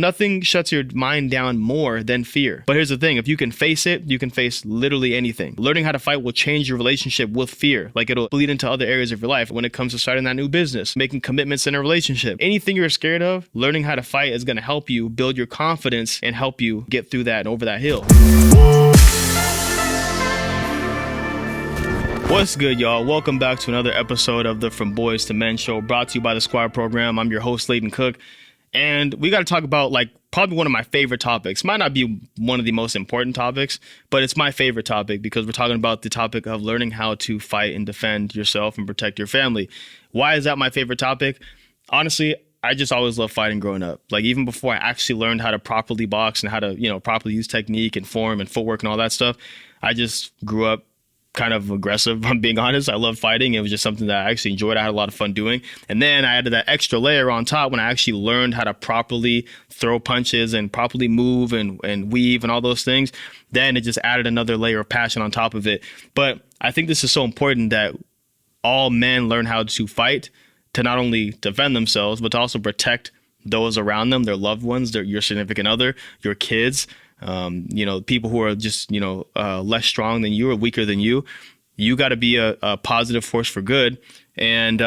Nothing shuts your mind down more than fear. But here's the thing, if you can face it, you can face literally anything. Learning how to fight will change your relationship with fear. Like, it'll bleed into other areas of your life when it comes to starting that new business, making commitments in a relationship. Anything you're scared of, learning how to fight is going to help you build your confidence and help you get through that and over that hill. What's good, y'all? Welcome back to another episode of the From Boys to Men show, brought to you by the Squire Program. I'm your host, Lheighton Cook, and we got to talk about probably one of my favorite topics. Might not be one of the most important topics, but it's my favorite topic because we're talking about the topic of learning how to fight and defend yourself and protect your family. Why is that my favorite topic? Honestly, I just always loved fighting growing up. Like, even before I actually learned how to properly box and how to, properly use technique and form and footwork and all that stuff, I just grew up kind of aggressive. I'm being honest. I love fighting. It was just something that I actually enjoyed. I had a lot of fun doing. And then I added that extra layer on top when I actually learned how to properly throw punches and properly move and weave and all those things. Then it just added another layer of passion on top of it. But I think this is so important that all men learn how to fight, to not only defend themselves, but to also protect those around them, their loved ones, your significant other, your kids, people who are just, less strong than you or weaker than you. You got to be a positive force for good, and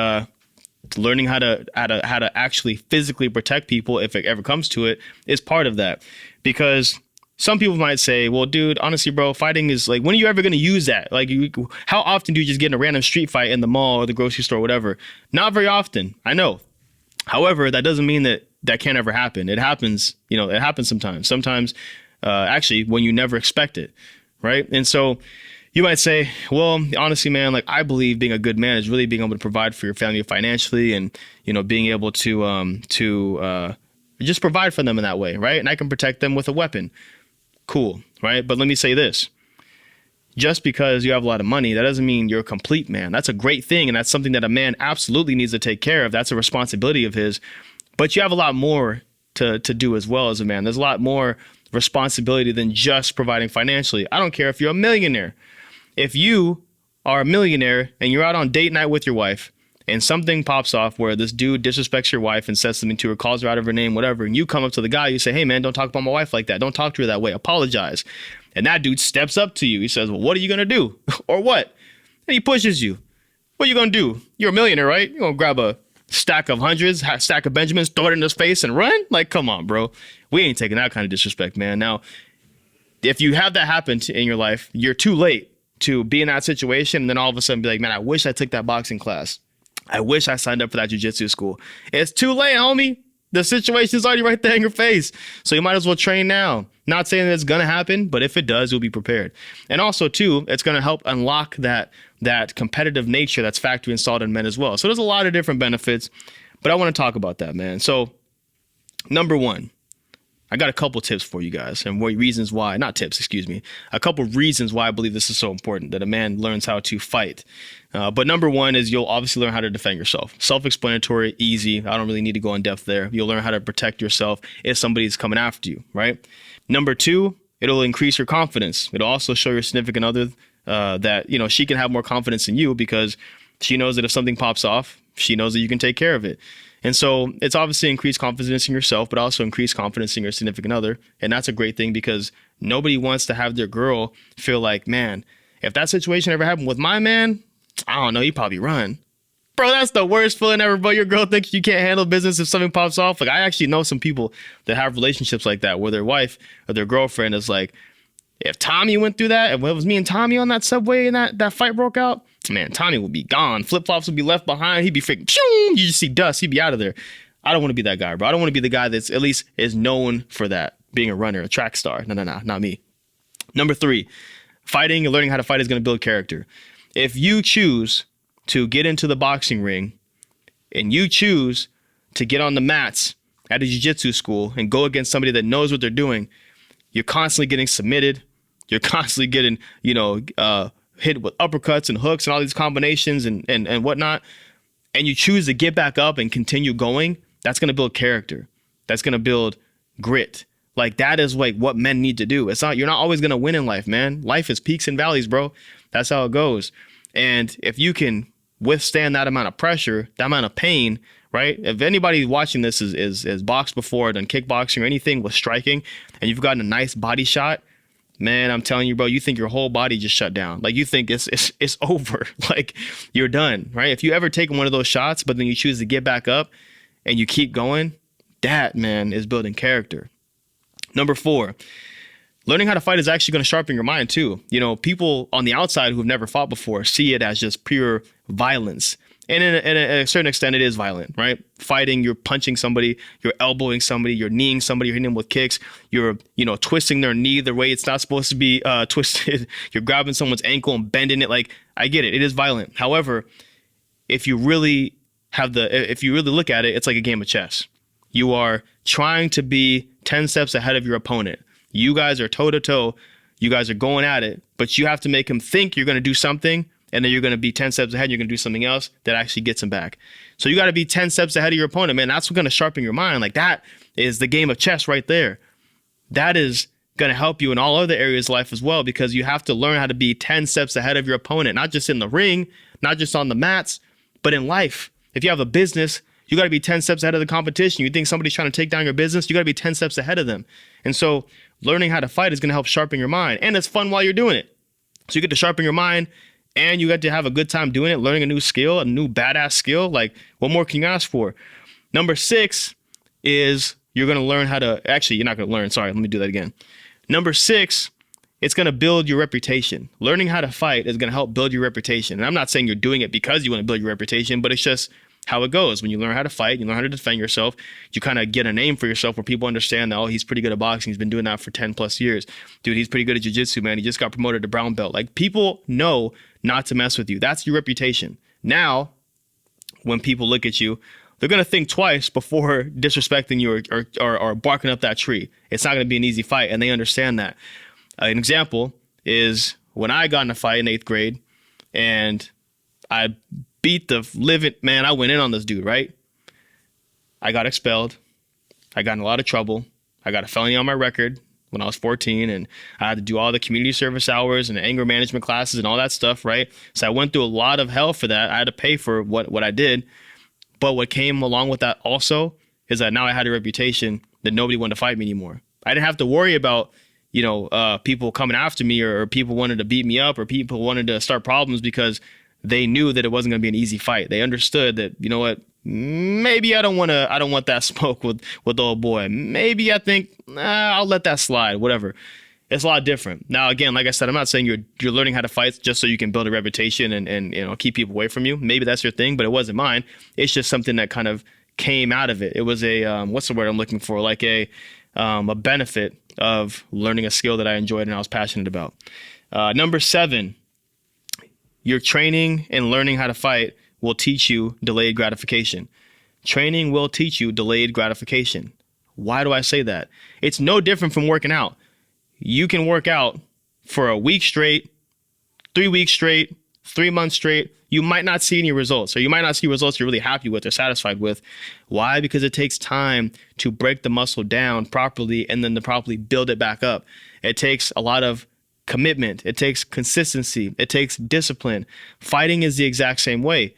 learning how to actually physically protect people, if it ever comes to it, is part of that. Because some people might say, well, dude, honestly, bro, fighting is like, when are you ever going to use that? Like, how often do you just get in a random street fight in the mall or the grocery store or whatever? Not very often, I know. However, that doesn't mean that can't ever happen. It happens, it happens sometimes. Sometimes, actually, when you never expect it, right? And so you might say, well, honestly, man, I believe being a good man is really being able to provide for your family financially and, being able to just provide for them in that way, right? And I can protect them with a weapon. Cool, right? But let me say this. Just because you have a lot of money, that doesn't mean you're a complete man. That's a great thing, and that's something that a man absolutely needs to take care of. That's a responsibility of his. But you have a lot more to do as well as a man. There's a lot more responsibility than just providing financially. I don't care if you're a millionaire. If you are a millionaire and you're out on date night with your wife and something pops off where this dude disrespects your wife and says something to her, calls her out of her name, whatever, and you come up to the guy, you say, hey man, don't talk about my wife like that. Don't talk to her that way. Apologize. And that dude steps up to you. He says, well, what are you going to do? Or what? And he pushes you. What are you going to do? You're a millionaire, right? You're going to grab a stack of hundreds, a stack of Benjamins, throw it in his face and run? Like, come on, bro. We ain't taking that kind of disrespect, man. Now, if you have that happen in your life, you're too late to be in that situation and then all of a sudden be like, man, I wish I took that boxing class. I wish I signed up for that jiu-jitsu school. It's too late, homie. The situation's already right there in your face. So you might as well train now. Not saying that it's going to happen, but if it does, you'll be prepared. And also, too, it's going to help unlock that competitive nature that's factory installed in men as well. So there's a lot of different benefits, but I want to talk about that, man. So number one, I got a couple tips for you guys and reasons why, not tips, excuse me, a couple reasons why I believe this is so important, that a man learns how to fight. But number one is you'll obviously learn how to defend yourself. Self-explanatory, easy. I don't really need to go in depth there. You'll learn how to protect yourself if somebody's coming after you, right? Number two, it'll increase your confidence. It'll also show your significant other that, she can have more confidence in you because she knows that if something pops off, she knows that you can take care of it. And so it's obviously increased confidence in yourself, but also increased confidence in your significant other. And that's a great thing because nobody wants to have their girl feel like, man, if that situation ever happened with my man, I don't know, he'd probably run. Bro, that's the worst feeling ever, but your girl thinks you can't handle business if something pops off. Like, I actually know some people that have relationships like that where their wife or their girlfriend is like, if Tommy went through that, if it was me and Tommy on that subway and that fight broke out, man, Tommy would be gone. Flip-flops would be left behind. He'd be freaking, you just see dust. He'd be out of there. I don't want to be that guy, bro. I don't want to be the guy that's at least is known for that, being a runner, a track star. No, not me. Number three, fighting and learning how to fight is going to build character. If you choose to get into the boxing ring and you choose to get on the mats at a jiu-jitsu school and go against somebody that knows what they're doing, you're constantly getting submitted. You're constantly getting, hit with uppercuts and hooks and all these combinations and whatnot. And you choose to get back up and continue going. That's going to build character. That's going to build grit. Like, that is like what men need to do. You're not always going to win in life, man. Life is peaks and valleys, bro. That's how it goes. And if you can withstand that amount of pressure, that amount of pain, right? If anybody watching this is boxed before, done kickboxing or anything with striking, and you've gotten a nice body shot, man, I'm telling you, bro, you think your whole body just shut down. Like you think it's over. Like you're done, right? If you ever take one of those shots, but then you choose to get back up and you keep going, that, man, is building character. Number 4, learning how to fight is actually going to sharpen your mind too. You know, people on the outside who've never fought before see it as just pure violence. And in a certain extent, it is violent, right? Fighting, you're punching somebody, you're elbowing somebody, you're kneeing somebody, you're hitting them with kicks, you're, twisting their knee the way it's not supposed to be twisted. You're grabbing someone's ankle and bending it. Like, I get it. It is violent. However, if you really look at it, it's like a game of chess. You are trying to be 10 steps ahead of your opponent. You guys are toe to toe. You guys are going at it, but you have to make him think you're going to do something. And then you're going to be 10 steps ahead. You're going to do something else that actually gets him back. So you got to be 10 steps ahead of your opponent, man. That's what's going to sharpen your mind. Like that is the game of chess right there. That is going to help you in all other areas of life as well, because you have to learn how to be 10 steps ahead of your opponent, not just in the ring, not just on the mats, but in life. If you have a business, you got to be 10 steps ahead of the competition. You think somebody's trying to take down your business, you got to be 10 steps ahead of them. And so learning how to fight is going to help sharpen your mind. And it's fun while you're doing it. So you get to sharpen your mind, and you get to have a good time doing it, learning a new skill, a new badass skill. Like, what more can you ask for? Number 6 is you're going to learn how to, actually, you're not going to learn. Sorry, let me do that again. Number 6, it's going to build your reputation. Learning how to fight is going to help build your reputation. And I'm not saying you're doing it because you want to build your reputation, but it's just how it goes. When you learn how to fight, you learn how to defend yourself, you kind of get a name for yourself where people understand that, oh, he's pretty good at boxing. He's been doing that for 10 plus years. Dude, he's pretty good at jiu-jitsu, man. He just got promoted to brown belt. Like, people know not to mess with you. That's your reputation. Now, when people look at you, they're going to think twice before disrespecting you or barking up that tree. It's not going to be an easy fight, and they understand that. An example is when I got in a fight in 8th grade, and I beat the living, man, I went in on this dude, right? I got expelled. I got in a lot of trouble. I got a felony on my record when I was 14, and I had to do all the community service hours and anger management classes and all that stuff, right? So I went through a lot of hell for that. I had to pay for what I did. But what came along with that also is that now I had a reputation that nobody wanted to fight me anymore. I didn't have to worry about, people coming after me or people wanted to beat me up or people wanted to start problems, because they knew that it wasn't going to be an easy fight. They understood that, you know what, maybe I don't want that smoke with the old boy. Maybe I think I'll let that slide, whatever. It's a lot different. Now, again, like I said, I'm not saying you're learning how to fight just so you can build a reputation and keep people away from you. Maybe that's your thing, but it wasn't mine. It's just something that kind of came out of it. It was a, what's the word I'm looking for? Like a benefit of learning a skill that I enjoyed and I was passionate about. Number 7, your training and learning how to fight will teach you delayed gratification. Training will teach you delayed gratification. Why do I say that? It's no different from working out. You can work out for a week straight, 3 weeks straight, 3 months straight. You might not see any results, or you might not see results you're really happy with or satisfied with. Why? Because it takes time to break the muscle down properly and then to properly build it back up. It takes a lot of commitment. It takes consistency. It takes discipline. Fighting is the exact same way.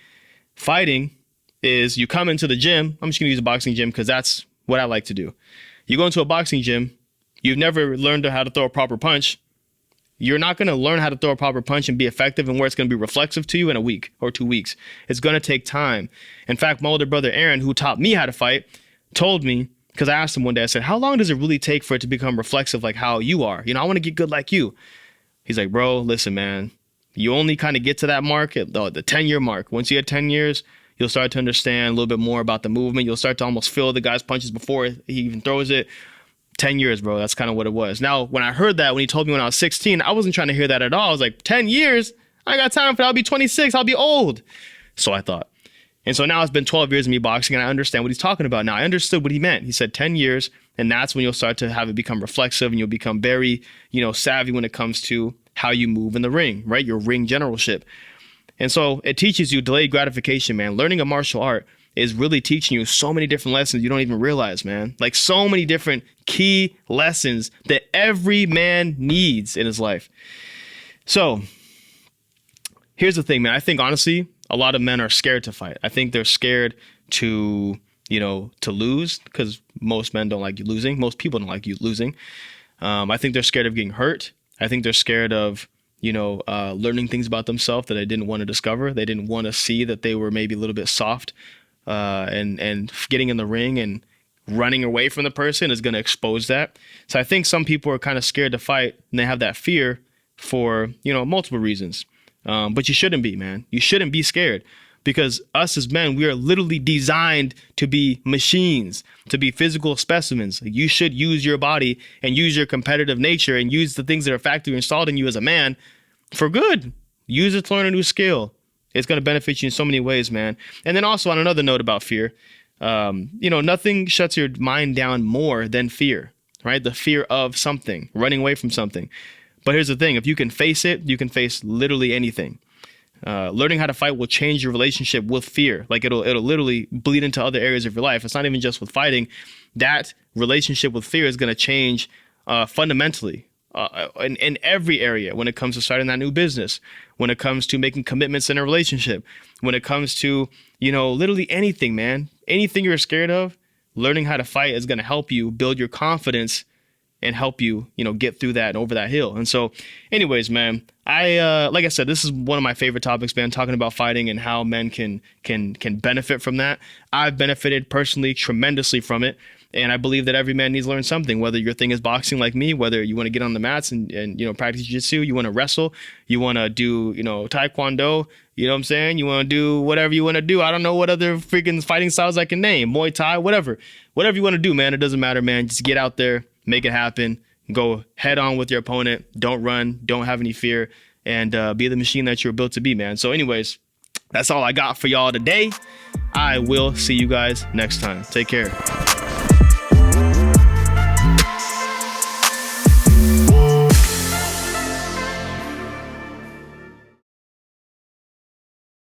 Fighting is you come into the gym. I'm just going to use a boxing gym because that's what I like to do. You go into a boxing gym. You've never learned how to throw a proper punch. You're not going to learn how to throw a proper punch and be effective and where it's going to be reflexive to you in a week or 2 weeks. It's going to take time. In fact, my older brother, Aaron, who taught me how to fight, told me, because I asked him one day, I said, how long does it really take for it to become reflexive like how you are? I want to get good like you. He's like, bro, listen, man, you only kind of get to that mark at the 10-year mark. Once you hit 10 years, you'll start to understand a little bit more about the movement. You'll start to almost feel the guy's punches before he even throws it. 10 years, bro. That's kind of what it was. Now, when I heard that, when he told me when I was 16, I wasn't trying to hear that at all. I was like, 10 years? I ain't got time for that. I'll be 26. I'll be old. So I thought. And so now it's been 12 years of me boxing, and I understand what he's talking about now. I understood what he meant. He said 10 years, and that's when you'll start to have it become reflexive, and you'll become very, savvy when it comes to how you move in the ring, right? Your ring generalship. And so it teaches you delayed gratification, man. Learning a martial art is really teaching you so many different lessons you don't even realize, man. Like so many different key lessons that every man needs in his life. So here's the thing, man. I think honestly, a lot of men are scared to fight. I think they're scared to, to lose, because most men don't like you losing. Most people don't like you losing. I think they're scared of getting hurt. I think they're scared of, learning things about themselves that they didn't want to discover. They didn't want to see that they were maybe a little bit soft, and getting in the ring and running away from the person is going to expose that. So I think some people are kind of scared to fight, and they have that fear for, multiple reasons. But you shouldn't be, man. You shouldn't be scared, because us as men, we are literally designed to be machines, to be physical specimens. You should use your body and use your competitive nature and use the things that are factory installed in you as a man for good. Use it to learn a new skill. It's going to benefit you in so many ways, man. And then also on another note about fear, nothing shuts your mind down more than fear, right? The fear of something, running away from something. But here's the thing. If you can face it, you can face literally anything. Learning how to fight will change your relationship with fear. Like it'll literally bleed into other areas of your life. It's not even just with fighting. That relationship with fear is going to change fundamentally in every area, when it comes to starting that new business, when it comes to making commitments in a relationship, when it comes to, literally anything, man. Anything you're scared of, learning how to fight is going to help you build your confidence and help you, get through that and over that hill. And so anyways, man, like I said, this is one of my favorite topics, man, talking about fighting and how men can benefit from that. I've benefited personally tremendously from it. And I believe that every man needs to learn something, whether your thing is boxing like me, whether you want to get on the mats and practice jiu-jitsu, you want to wrestle, you want to do, taekwondo, you know what I'm saying? You want to do whatever you want to do. I don't know what other freaking fighting styles I can name, Muay Thai, whatever you want to do, man. It doesn't matter, man. Just get out there, make it happen, go head on with your opponent. Don't run, don't have any fear, and be the machine that you're built to be, man. So anyways, that's all I got for y'all today. I will see you guys next time. Take care.